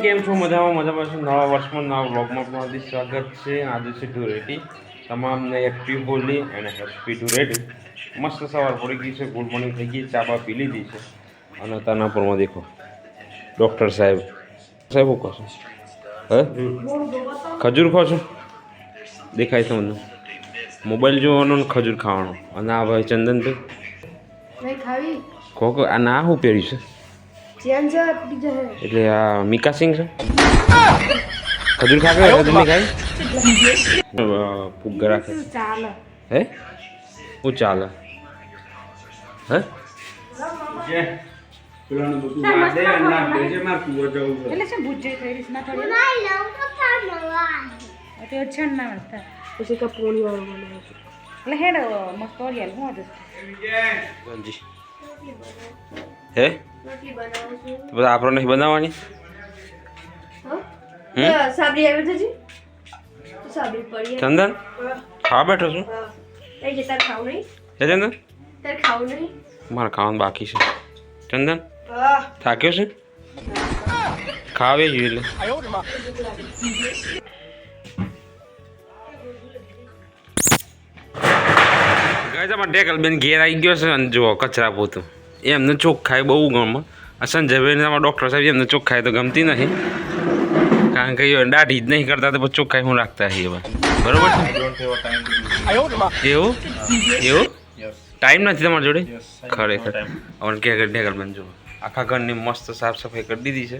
કેમ છો? મજામાં છો? નવા વર્ષમાં નવા વ્લોગમાં તમારું સ્વાગત છે. આજે છે ધૂળેટી. તમામને હેપી હોલી અને હેપી ધૂળેટી. મસ્ત સવાર પડી ગઈ છે, ગુડ મોર્નિંગ થઈ ગઈ, ચા બા પી લીધી છે. અને તાના પરમાં દેખો ડૉક્ટર સાહેબ શું કહો છો? હે ખજૂર ખો છો? દેખાય છે મને. મોબાઈલ જોવાનો ને ખજૂર ખાવાનો. અને આ ભાઈ ચંદનભાઈ ખોખો આ ના શું પહેર્યું છે? એટલે આ મિકા સિંગ છે. ખજૂર ખા કે ખજૂર નહીં ખાય? ફુગ્ગા રાખે હે શું ચાલે હે? હે બધા આપણો નહીં બનાવવાની. ચંદન ખાવા બેઠો છું. ચંદન મારે ખાવાનું બાકી છે. ચંદન થાક્યો છે? ખાવે જોઈએ એટલે ટેકલ બેન ઘેર આવી ગયો છે. અને જુઓ કચરા પોતું એમને ચોખ્ખાઈ બહુ ગમે. સંજયભાઈને તમારા ડૉક્ટર સાહેબ એમને ચોખ્ખાઈ તો ગમતી નથી, કારણ કે દાઢી જ નહીં કરતા તો પછી ચોખ્ખાઈ હું રાખતા છીએ હવે. બરોબર છે? એવું એવું ટાઈમ નથી તમારી જોડે? ખરેખર હવે કે ઢેકલ બન જુઓ આખા ઘરની મસ્ત સાફ સફાઈ કરી દીધી છે.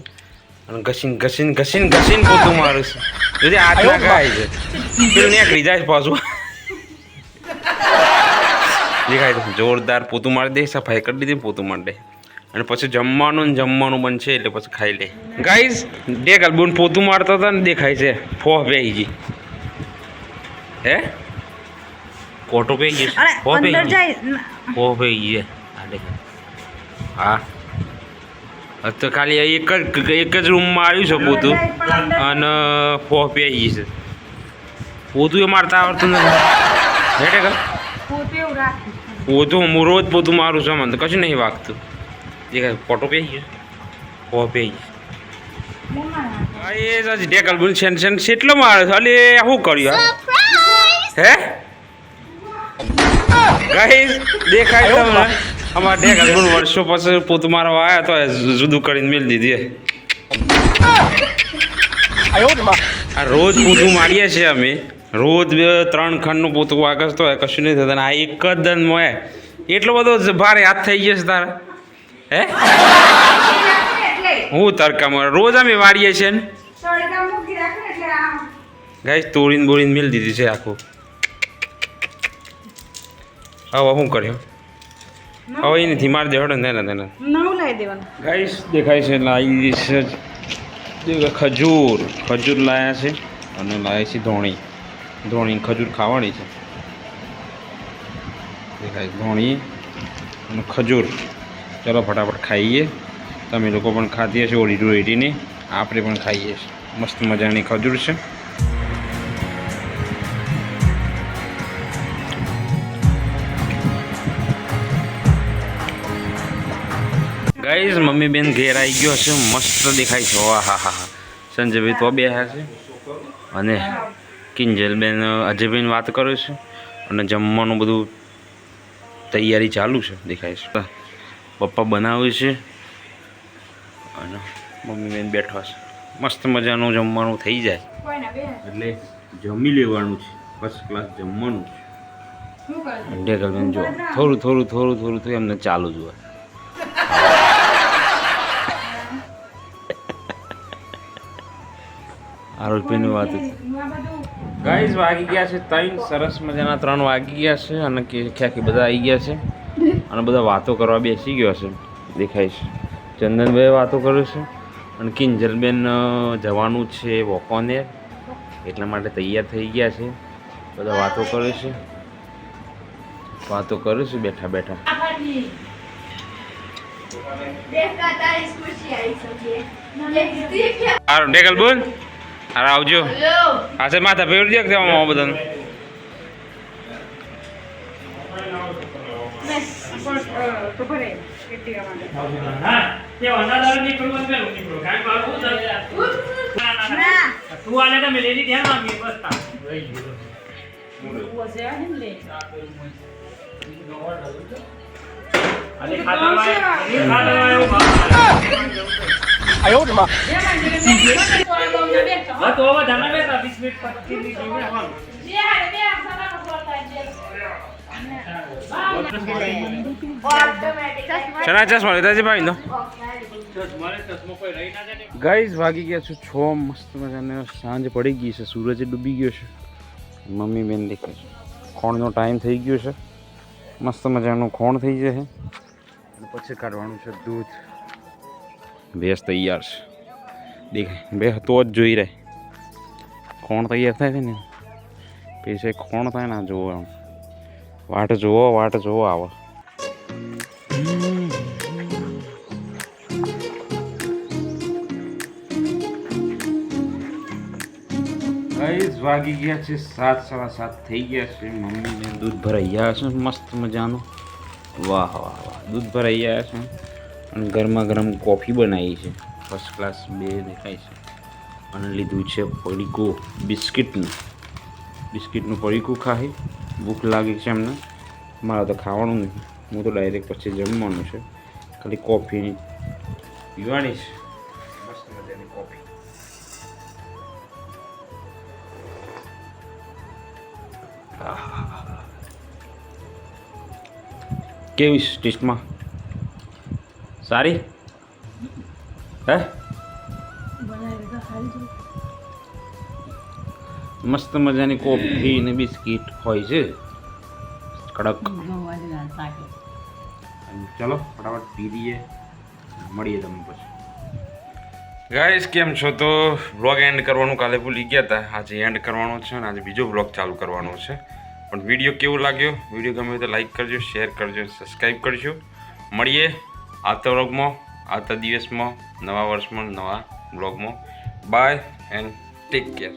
અને ઘસીને પોતું મારું છે. যদি હાથ ના ખાય છે પેલું નીકળી જાય પાછું. દેખાય તો જોરદાર પોતું મારી દે, સફાઈ કરી દીધી, પોતું મારી દે. અને પછી જમવાનું બનશે એટલે પછી ખાઈ લે. ગાઈઝ ઢેકલ બોન પોતું મારતા હતા ને દેખાય છે ફોહ પેઈ ગઈ. હે કોટો પેઈ ગઈ, ફોહ પેઈ ગઈ. હા તો ખાલી એક જ રૂમમાં આવ્યું છે પોતું અને ફોહ પેઈ ગઈ છે. પોતું એ મારતા આવડતું નથી. હે ઢેકલ પોતું હું રોજ પોતું મારું છું, મને તો કશું નહીં વાગતું. દેખાય ફોટો પેઈ ગયો, ફોહ પેઈ ગઈ. એ જ ઢેકલ બોન કેટલો મારે છે? અલે શું કર્યું? હે ગાઈસ દેખાય તમને અમારા ઢેકલ બોન વર્ષો પછી પોતું મારવા આવ્યા તો જુદું કરીને મેળ દીધી. આ રોજ પોતું મારીએ છીએ અમે, રોજ 3 ખંડનું પોતું વાગે તો કશું નહીં થતું. આ એક જ દન મોય એટલો બધો ભારે હાથ થઈ ગયો છે તારા. હે હું તડકામાં રોજ અમે વાળીએ છીએ ને ગાઈસ. તોડીને બોડીને મેળ દીધી છે આખું. હવે શું કર્યું? હવે એ નથી મારી દેવાડો ને તેને ગાઈસ. દેખાય છે લાવી છે ખજૂર લાયા છે અને લાવી છે ધોણી ખજૂર ખાવાની છે. દેખાય ધોણી અને ખજૂર. ચલો ફટાફટ ખાઈએ. તમે લોકો પણ ખાતી હશે ઓળી ડોળીને, આપણે પણ ખાઈએ છીએ. મસ્ત મજાની ખજૂર છે. ગાઈઝ મમ્મી બેન ઘેર આવી ગયો છે, મસ્ત દેખાય છે. હા હા હા. સંજયભાઈ તો બેઠા છે અને કિંજલબેન અજયભાઈને વાત કરે છે અને જમવાનું બધું તૈયારી ચાલુ છે. દેખાય છે પપ્પા બનાવે છે અને મમ્મી બેન બેઠા છે. મસ્ત મજાનું જમવાનું થઈ જાય એટલે જમી લેવાનું છે. ફર્સ્ટ ક્લાસ જમવાનું છે. ઢેકલબેન જો થોડું એમને ચાલુ જોવે. આરોપીની વાત ગાઈઝ વાગી ગયા છે 3. સરસ મજાના 3 વાગી ગયા છે અને ખ્યાકી બધા આવી ગયા છે અને બધા વાતો કરવા બેસી ગયો છે. દેખાય છે ચંદનભાઈ વાતો કરે છે અને કિંજલબેન જવાનું છે વોકોનેર એટલા માટે તૈયાર થઈ ગયા છે. બધા વાતો કરે છે બેઠા. ઢેકલ બોલ અરે આવજો. હા માથા ફેરવી દે દેવામાં બધાનું. તો ભરે કેટલી આવવાનું હા તે વંદાદાર નીકળવું પેલું નીકળો કાઈ મારું ના તું આલે તો મેલેરી ધ્યાન માંગી બસ તા રહી ગયો ઓસે આ હિમ લે અરે ખાતરવાયો આયો ને માં હા તો હવે જાના બેટા 20 મિનિટ 25 મિનિટ જેવું આવવાનું ચણા ચશ્મા લીધા છે ભાઈ નો મારે ચશ્મો કોઈ રહી ના જાય ગાઈઝ વાગી ગયા છે 6 મસ્ત મજાને સાંજ પડી ગઈ છે સૂરજ ડૂબી ગયો છે મમ્મી બેન દેખે છે ખોણનો ટાઈમ થઈ ગયો છે મસ્ત મજાનું ખોણ થઈ જશે અને પછી કાઢવાનું છે દૂધ ભેંસ તૈયાર છે દેખાય બે તો જ જોઈ રહે ખોણ તૈયાર થાય છે ને પછી ખોણ થાય ને જોવો આમ વાટ જોવો આવો ગાઈઝ વાગી ગયા છે 7 સવા 7 થઈ ગયા છે મમ્મીને દૂધ ભરાઈ ગયા છે મસ્ત મજાનું વાહ વાહ વાહ દૂધ ભરાઈ ગયા છે અને ગરમા ગરમ કોફી બનાવી છે ફર્સ્ટ ક્લાસ બે દેખાય છે અને લીધું છે પડીકું બિસ્કિટનું પડીકું ખાઈ ભૂખ લાગી છે એમને મારે તો ખાવાનું નહીં હું તો ડાયરેક્ટ પછી જમવાનું છે ખાલી કોફી પીવાની છે મસ્ત મજાની કોફી કેવી ટેસ્ટમાં સારી હે મસ્ત મજાની કોફી ને બિસ્કિટ હોય છે કડક ચલો ફટાફટ પી લઈએ મળીએ તમને પછી ગાઈસ કેમ છો તો બ્લોગ એન્ડ કરવાનું કાલે ભૂલી ગયા હતા આજે એન્ડ કરવાનો છે અને આજે બીજો બ્લોગ ચાલુ કરવાનો છે પણ વિડીયો કેવો લાગ્યો વિડીયો ગમે તો લાઈક કરજો શેર કરજો સબસ્ક્રાઈબ કરજો મળીએ આવતા બ્લોગમાં આવતા દિવસમાં નવા વર્ષમાં નવા બ્લોગમાં બાય એન્ડ ટેક કેર